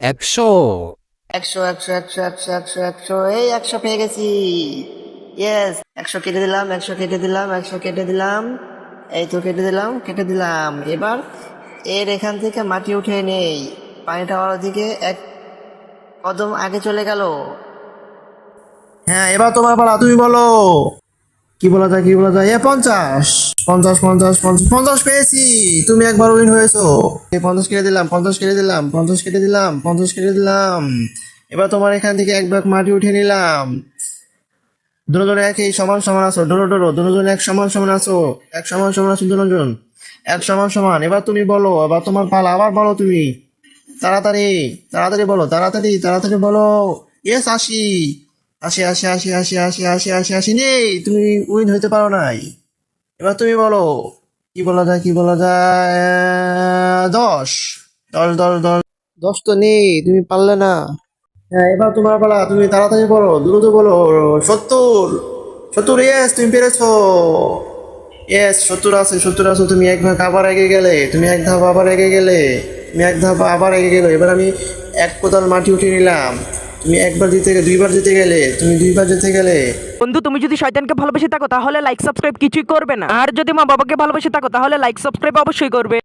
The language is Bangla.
100। 100 এই 100 পেয়ে গেছি। ইয়েস, 100 কেটে দিলাম, 100 কেটে দিলাম, 100 কেটে দিলাম। এই তো কেটে দিলাম, কেটে দিলাম। এবার এর এখান থেকে মাটি উঠে নেই। পানিটা ওদিকে এক কদম আগে চলে গেল। হ্যাঁ, এবার তোমার পালা, তুমি বলো। কি বলা যায়, কি বলা যায়? 50, 50, 50, 50, 50 পেয়েছি। তুমি একবার উইন হয়েছো। 50 কেটে দিলাম, 50 কেটে দিলাম, 50 কেটে দিলাম, 50 কেটে দিলাম। এবার তোমার এখান থেকে এক ব্যাগ মাটি উঠে নিলাম। দুজন একই সমান সমান আছো, ডোরো ডোরো, দুজন এক সমান সমান আছো, এক সমান সমান আছো দুজন, এক সমান সমান। এবার তুমি বলো, এবার তোমার পালা, আবার বলো তুমি। তাড়াতাড়ি, তাড়াতাড়ি বলো, তাড়াতাড়ি, তাড়াতাড়ি বলো। ইয়েস, 80, 80, 80, 80, 80, 80, 80, 80, 80 নেই, তুমি উইন হইতে পারো নাই। এবার তুমি বলো, কি বলা যায়, কি বলা যায়? 10, 10, 10, 10, 10 তো নেই, তুমি পারলে না। হ্যাঁ, এবার তোমার পালা, তুমি তাড়াতাড়ি বলো, দ্রুত বলো। 70, 70, ইয়েস, তুমি পেরেছো। ইয়েস, 70 আছে, 70 আছো, তুমি এক ধাপ আবার এগিয়ে গেলে, তুমি এক ধাপ আবার এগিয়ে গেলে, তুমি এক ধাপ আবার এগিয়ে গেলে। এবার আমি এক কোদাল মাটি উঠিয়ে নিলাম। তুমি একবার দিতে গেলে, দুইবার দিতে গেলে, তুমি দুইবার যেতে গেলে। বন্ধু, তুমি যদি শয়তানকে ভালোবেসে থাকো তাহলে লাইক সাবস্ক্রাইব কিছুই করবে না, আর যদি মা বাবাকে ভালোবেসে থাকো তাহলে লাইক সাবস্ক্রাইব অবশ্যই করবে।